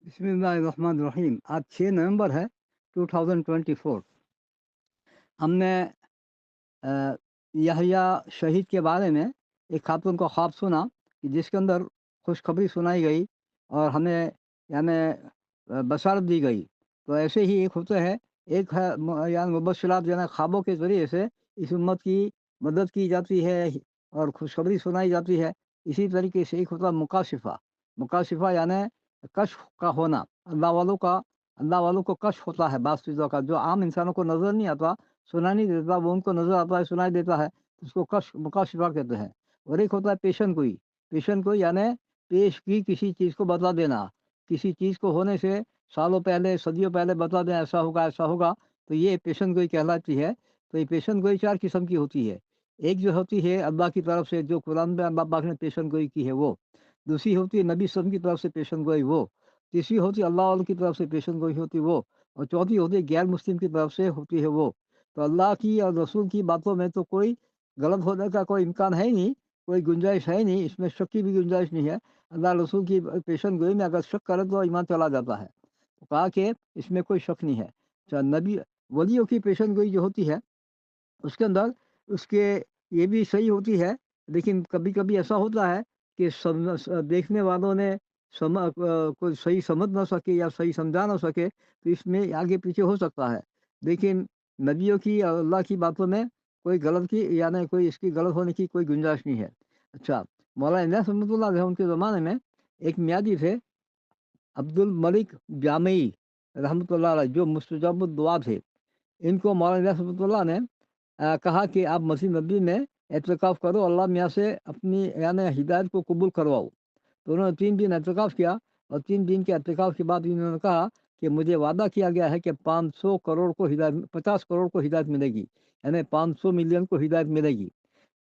बिस्मिल्लाहिर्रहमानिर्रहीम। आज 6 नवंबर है 2024। हमने अ, यहया शहीद के बारे में एक खातून का ख्वाब सुना कि जिसके अंदर खुशखबरी सुनाई गई और हमें यानी बशारत दी गई। तो ऐसे ही एक होता है, एक है यानी मुबश्शिरात यानी ख्वाबों के ज़रिए से इस उम्मत की मदद की जाती है और खुशखबरी सुनाई जाती है। इसी तरीके से एक होता है मुकाशिफ़ा। मुकाशिफ़ा यानी कश्फ़ का होना। अल्लाह वालों को कश्फ़ होता है बाज़ चीज़ों का, जो आम इंसानों को नज़र नहीं आता, सुनाई नहीं देता, वो उनको नज़र आता है, सुनाई देता है, तो उसको कश्फ मुकाशिफा कहते हैं। और एक होता है पेशन गोई। पेशन गोई यानी पेश की किसी चीज़ को बता देना। किसी चीज़ को होने से सालों पहले, सदियों पहले बता दें ऐसा होगा, तो ये पेशन गोई कहलाती है। तो ये पेशन गोई 4 किस्म की होती है। एक जो होती है अल्लाह की तरफ से, जो कुरान में अल्लाह पाक ने पेशन गोई की है वो। दूसरी होती है नबी सल्लल्लाहु अलैहि वसल्लम की तरफ से पेशन गोई वो। तीसरी होती है अल्लाह वालों की तरफ से पेशन गोई होती वो। और चौथी होती है गैर मुस्लिम की तरफ से होती है वो। तो अल्लाह की और रसूल की बातों में तो कोई गलत होने का कोई इम्कान है ही नहीं, कोई गुंजाइश है ही नहीं, इसमें शक की भी गुंजाइश नहीं है। अल्लाह रसूल की पेशन गोई में अगर शक करे तो ईमान चला जाता है। तो कहा कि इसमें कोई शक नहीं है। नबी वलियों की पेशन गोई जो होती है, उसके अंदर उसके ये भी सही होती है, लेकिन कभी-कभी ऐसा होता है कि देखने वालों ने कोई सही समझ ना सके या सही समझा ना सके, तो इसमें आगे-पीछे हो सकता है। लेकिन नबियों की और अल्लाह की बातों में कोई गलत की यानी कोई इसकी गलत होने की कोई गुंजाइश नहीं है। अच्छा, मौलाना इलियास रहमतुल्लाह अलैह उनके ज़माने में एक मियादी थे, अब्दुल मलिक जामई रहमतुल्लाह अलैह, जो मुस्तजब दुआ थे। इनको मौलाना इलियास रहमतुल्लाह ने कहा कि आप मसीह नबी में एतकाफ़ करो, अल्लाह मियाँ से अपनी यानी हिदायत को कबूल करवाओ। तो उन्होंने 3 दिन एतकाफ़ किया और 3 दिन के एतकाफ़ के बाद इन्होंने कहा कि मुझे वादा किया गया है कि 500 करोड़ को हिदायत 50 करोड़ को हिदायत मिलेगी, यानी 500 मिलियन को हिदायत मिलेगी।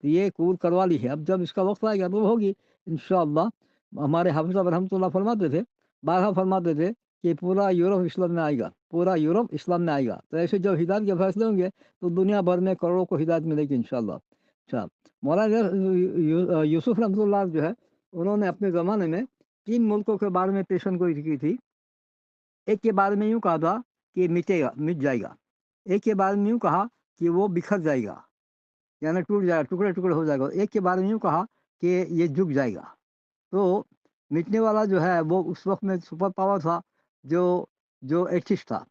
तो ये कबूल करवा ली है, अब जब इसका वक़्त आएगा तो होगी इंशाअल्लाह। हमारे हाफ़िज़ साहब रहमतुल्लाह फरमाते थे, बारहा फरमाते थे कि पूरा यूरोप इस्लाम में आएगा, पूरा यूरोप इस्लाम में आएगा। तो ऐसे जब हिदायत के फ़ैसले होंगे तो दुनिया भर में करोड़ों को हिदायत मिलेगी इंशाअल्लाह। अच्छा, मौलाना यूसुफ रहमतुल्लाह जो है, उन्होंने अपने ज़माने में 3 मुल्कों के बारे में पेशन गोई की थी। एक के बारे में यूँ कहा था कि मिट जाएगा। एक के बारे में यूँ कहा कि वो बिखर जाएगा, यानी टूट जाएगा, टुकड़े-टुकड़े हो जाएगा। एक के बारे में यूँ कहा कि ये झुक जाएगा। तो मिटने वाला जो है वो उस वक़्त में सुपर पावर था, जो जो एथिस्ट था,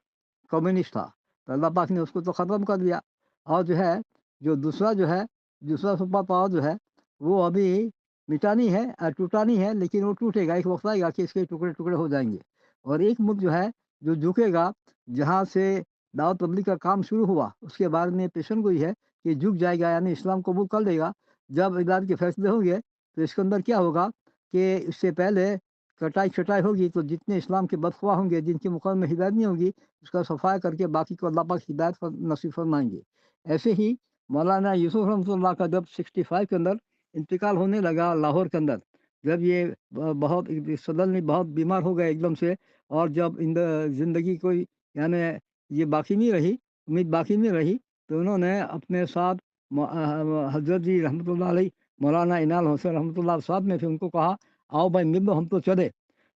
कम्युनिस्ट था। तो अल्लाह पाक ने उसको तो ख़त्म कर दिया। और जो है, जो दूसरा जो है, दूसरा सुपर पावर जो है, वो अभी मिटा नहीं है, टूटा नहीं है, लेकिन वो टूटेगा। एक वक़्त आएगा कि इसके टुकड़े-टुकड़े हो जाएँगे। और एक मुल्क जो है, जो झुकेगा, जहाँ से दावत तबलीग का काम शुरू हुआ, उसके बारे में पेशन गोई है कि झुक जाएगा, यानी इस्लाम कबूल कर लेगा। जब इलाज के फैसले होंगे, तो इसके अंदर क्या होगा कि इससे पहले कटाई-छँटाई होगी, तो जितने इस्लाम के बदख़्वाह होंगे, जिनके मुक़ाम में हिदायत नहीं होगी, उसका सफ़ाया करके बाकी को अल्लाह पाक हिदायत नसीब फरमाएँगे। ऐसे ही मौलाना यूसुफ रहमतुल्लाह का जब 65 के अंदर इंतकाल होने लगा लाहौर के अंदर, जब ये बहुत सडनली बहुत बीमार हो गए एकदम से, और जब ज़िंदगी कोई यानी ये बाकी नहीं रही, उम्मीद बाकी नहीं रही, तो उन्होंने अपने साथ हज़रत जी रहमतुल्लाह अलैह, मौलाना इनाल हुसैन रहमतुल्लाह साथ में थे, उनको कहा, आओ भाई मिल लो, हम तो चले।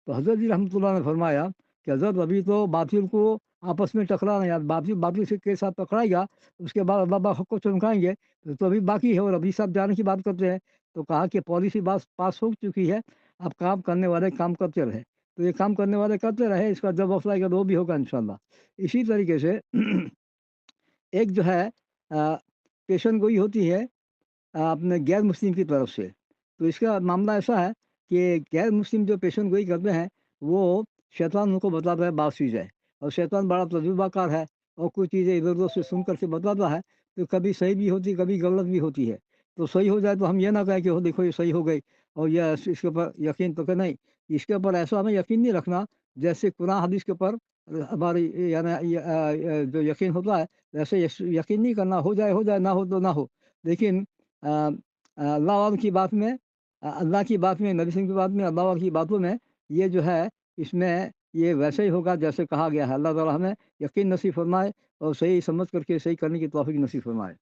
तो हज़रत जी रहमतुल्लाह ने फरमाया कि हज़रत अभी तो बातिल को आपस में टकराना, यार बातिल बातिल से के साथ टकराएगा, उसके बाद अल्लाह पाक हक़ को चमकाएँगे, तो अभी बाकी है और अभी सब जाने की बात करते हैं। तो कहा कि पॉलिसी बास पास हो चुकी है, अब काम करने वाले काम करते रहे। तो ये काम करने वाले करते रहे, इसका जब वक़्त आएगा तो वो भी होगा इंशाअल्लाह। इसी तरीके से एक जो है पेशन गोई होती है अपने गैर मुस्लिम की तरफ से। तो इसका मामला ऐसा है कि गैर मुस्लिम जो पेशन गोई करते हैं, वो शैतान उनको बताता है बात चीज़ें, और शैतान बड़ा तजुर्बाकार है, और कुछ चीज़ें इधर-उधर से सुन कर के बताता है, तो कभी सही भी होती है, कभी गलत भी होती है। तो सही हो जाए तो हम ये ना कहें कि हो देखो ये सही हो गई, और ये इसके ऊपर यकीन तो नहीं, इसके ऊपर ऐसा हमें यकीन नहीं रखना, जैसे कुरान हदीस के ऊपर हमारी यानी जो यकीन होता है, वैसे यकीन नहीं करना, हो जाए, ना हो तो ना हो। लेकिन अ अल्लाह वालों की बात में, अल्लाह की बात में, नबी सल्लल्लाहु अलैहि वसल्लम की बात में, अल्लाह वालों की बातों में, ये जो है, इसमें ये वैसे ही होगा जैसे कहा गया है। अल्लाह ताला हमें यकीन नसीब फरमाए और सही समझ करके सही करने की तौफीक नसीब फरमाए।